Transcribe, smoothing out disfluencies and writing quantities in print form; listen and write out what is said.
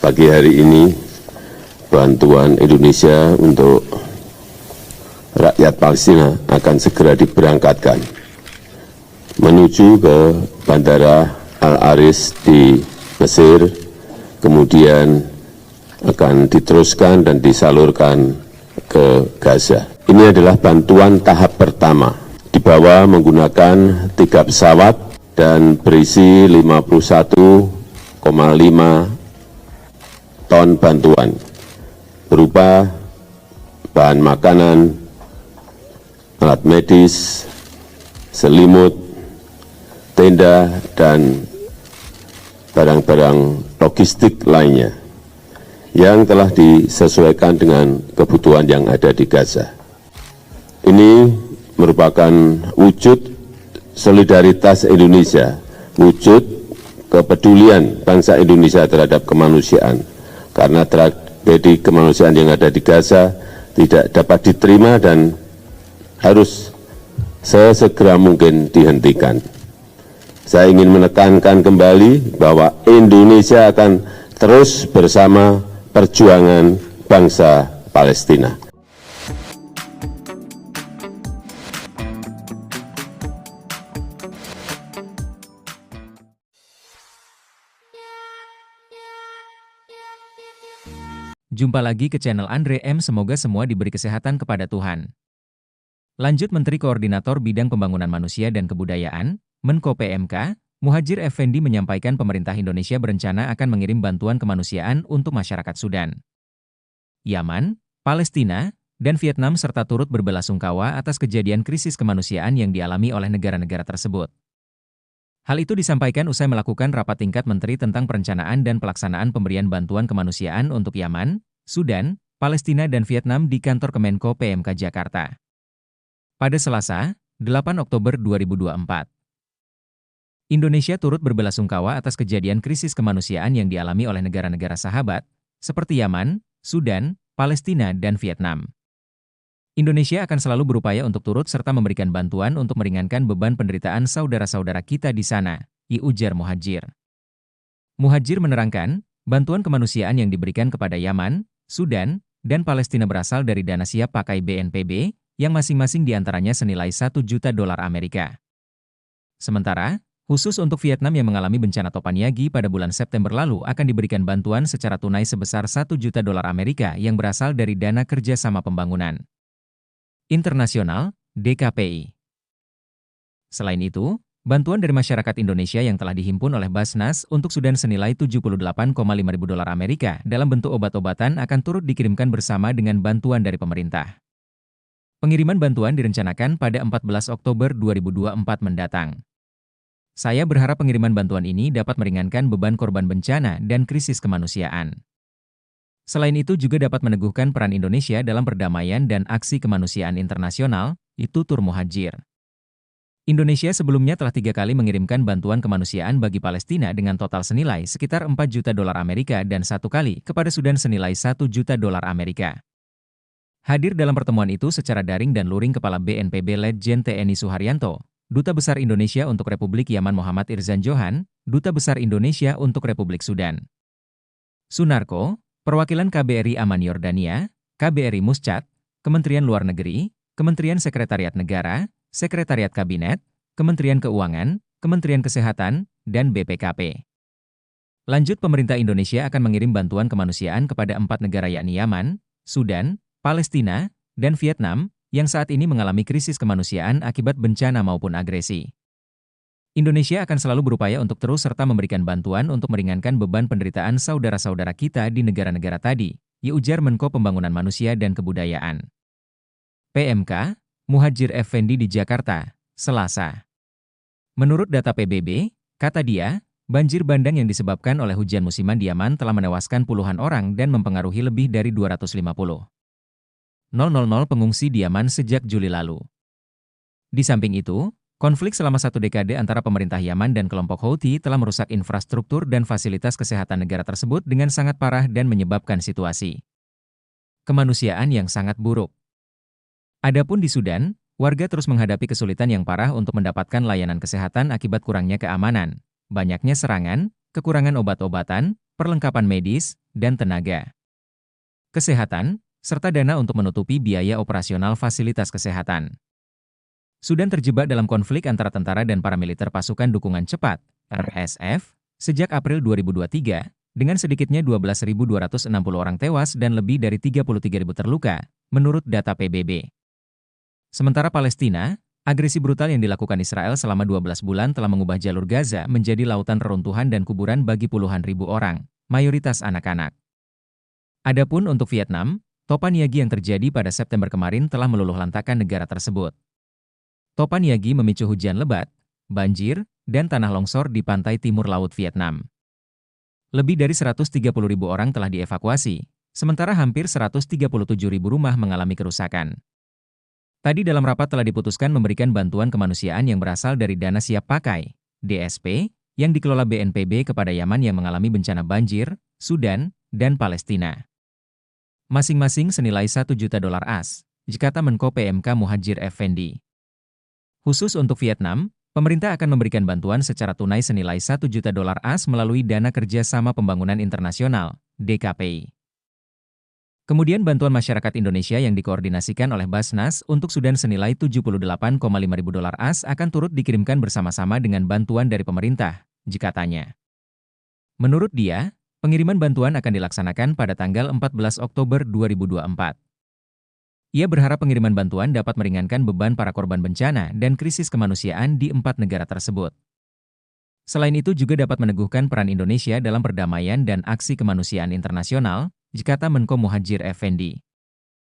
pagi hari ini bantuan Indonesia untuk rakyat Palestina akan segera diberangkatkan menuju ke Bandara Al-Aris di Mesir, kemudian akan diteruskan dan disalurkan ke Gaza. Ini adalah bantuan tahap pertama, dibawa menggunakan 3 pesawat dan berisi 51,5 ton bantuan berupa bahan makanan, alat medis, selimut, tenda, dan barang-barang logistik lainnya yang telah disesuaikan dengan kebutuhan yang ada di Gaza. Ini merupakan wujud solidaritas Indonesia, wujud kepedulian bangsa Indonesia terhadap kemanusiaan, karena tragedi kemanusiaan yang ada di Gaza tidak dapat diterima dan harus sesegera mungkin dihentikan. Saya ingin menekankan kembali bahwa Indonesia akan terus bersama perjuangan bangsa Palestina. Jumpa lagi ke channel Andre M. Semoga semua diberi kesehatan kepada Tuhan. Lanjut, Menteri Koordinator Bidang Pembangunan Manusia dan Kebudayaan, Menko PMK, Muhadjir Effendi menyampaikan pemerintah Indonesia berencana akan mengirim bantuan kemanusiaan untuk masyarakat Sudan, Yaman, Palestina, dan Vietnam serta turut berbelasungkawa atas kejadian krisis kemanusiaan yang dialami oleh negara-negara tersebut. Hal itu disampaikan usai melakukan rapat tingkat menteri tentang perencanaan dan pelaksanaan pemberian bantuan kemanusiaan untuk Yaman, Sudan, Palestina, dan Vietnam di kantor Kemenko PMK Jakarta pada Selasa, 8 Oktober 2024. Indonesia turut berbelasungkawa atas kejadian krisis kemanusiaan yang dialami oleh negara-negara sahabat, seperti Yaman, Sudan, Palestina, dan Vietnam. Indonesia akan selalu berupaya untuk turut serta memberikan bantuan untuk meringankan beban penderitaan saudara-saudara kita di sana, ujar Muhadjir. Muhadjir menerangkan, bantuan kemanusiaan yang diberikan kepada Yaman, Sudan, dan Palestina berasal dari dana siap pakai BNPB, yang masing-masing diantaranya senilai $1 juta Amerika. Sementara, khusus untuk Vietnam yang mengalami bencana Topaniagi pada bulan September lalu akan diberikan bantuan secara tunai sebesar $1 juta Amerika yang berasal dari Dana Kerjasama Pembangunan Internasional, DKPI. Selain itu, bantuan dari masyarakat Indonesia yang telah dihimpun oleh Basnas untuk Sudan senilai $78,5 ribu Amerika dalam bentuk obat-obatan akan turut dikirimkan bersama dengan bantuan dari pemerintah. Pengiriman bantuan direncanakan pada 14 Oktober 2024 mendatang. Saya berharap pengiriman bantuan ini dapat meringankan beban korban bencana dan krisis kemanusiaan. Selain itu juga dapat meneguhkan peran Indonesia dalam perdamaian dan aksi kemanusiaan internasional, tutur Muhadjir. Indonesia sebelumnya telah 3 kali mengirimkan bantuan kemanusiaan bagi Palestina dengan total senilai sekitar $4 juta Amerika dan 1 kali kepada Sudan senilai $1 juta Amerika. Hadir dalam pertemuan itu secara daring dan luring Kepala BNPB Letjen TNI Suharyanto, Duta Besar Indonesia untuk Republik Yaman Muhammad Irzan Johan, Duta Besar Indonesia untuk Republik Sudan Sunarko, Perwakilan KBRI Aman Yordania, KBRI Muscat, Kementerian Luar Negeri, Kementerian Sekretariat Negara, Sekretariat Kabinet, Kementerian Keuangan, Kementerian Kesehatan, dan BPKP. Lanjut, pemerintah Indonesia akan mengirim bantuan kemanusiaan kepada 4 negara yakni Yaman, Sudan, Palestina, dan Vietnam, yang saat ini mengalami krisis kemanusiaan akibat bencana maupun agresi. Indonesia akan selalu berupaya untuk terus serta memberikan bantuan untuk meringankan beban penderitaan saudara-saudara kita di negara-negara tadi, ujar Menko Pembangunan Manusia dan Kebudayaan. PMK, Muhadjir Effendi di Jakarta, Selasa. Menurut data PBB, kata dia, banjir bandang yang disebabkan oleh hujan musiman di Yaman telah menewaskan puluhan orang dan mempengaruhi lebih dari 250.000 pengungsi di Yaman sejak Juli lalu. Di samping itu, konflik selama 1 dekade antara pemerintah Yaman dan kelompok Houthi telah merusak infrastruktur dan fasilitas kesehatan negara tersebut dengan sangat parah dan menyebabkan situasi kemanusiaan yang sangat buruk. Adapun di Sudan, warga terus menghadapi kesulitan yang parah untuk mendapatkan layanan kesehatan akibat kurangnya keamanan, banyaknya serangan, kekurangan obat-obatan, perlengkapan medis, dan tenaga kesehatan, serta dana untuk menutupi biaya operasional fasilitas kesehatan. Sudan terjebak dalam konflik antara tentara dan paramiliter pasukan dukungan cepat, RSF, sejak April 2023, dengan sedikitnya 12.260 orang tewas dan lebih dari 33.000 terluka, menurut data PBB. Sementara Palestina, agresi brutal yang dilakukan Israel selama 12 bulan telah mengubah jalur Gaza menjadi lautan reruntuhan dan kuburan bagi puluhan ribu orang, mayoritas anak-anak. Adapun untuk Vietnam, Topan Yagi yang terjadi pada September kemarin telah meluluhlantakkan negara tersebut. Topan Yagi memicu hujan lebat, banjir, dan tanah longsor di pantai timur laut Vietnam. Lebih dari 130.000 orang telah dievakuasi, sementara hampir 137.000 rumah mengalami kerusakan. Tadi dalam rapat telah diputuskan memberikan bantuan kemanusiaan yang berasal dari Dana Siap Pakai, DSP, yang dikelola BNPB kepada Yaman yang mengalami bencana banjir, Sudan, dan Palestina. Masing-masing senilai $1 juta AS, kata Menko PMK Muhadjir Effendi. Khusus untuk Vietnam, pemerintah akan memberikan bantuan secara tunai senilai $1 juta AS melalui Dana Kerjasama Pembangunan Internasional, DKPI. Kemudian bantuan masyarakat Indonesia yang dikoordinasikan oleh Basnas untuk Sudan senilai $78,500 AS akan turut dikirimkan bersama-sama dengan bantuan dari pemerintah, katanya. Menurut dia, pengiriman bantuan akan dilaksanakan pada tanggal 14 Oktober 2024. Ia berharap pengiriman bantuan dapat meringankan beban para korban bencana dan krisis kemanusiaan di 4 negara tersebut. Selain itu juga dapat meneguhkan peran Indonesia dalam perdamaian dan aksi kemanusiaan internasional, kata Menko Muhadjir Effendi.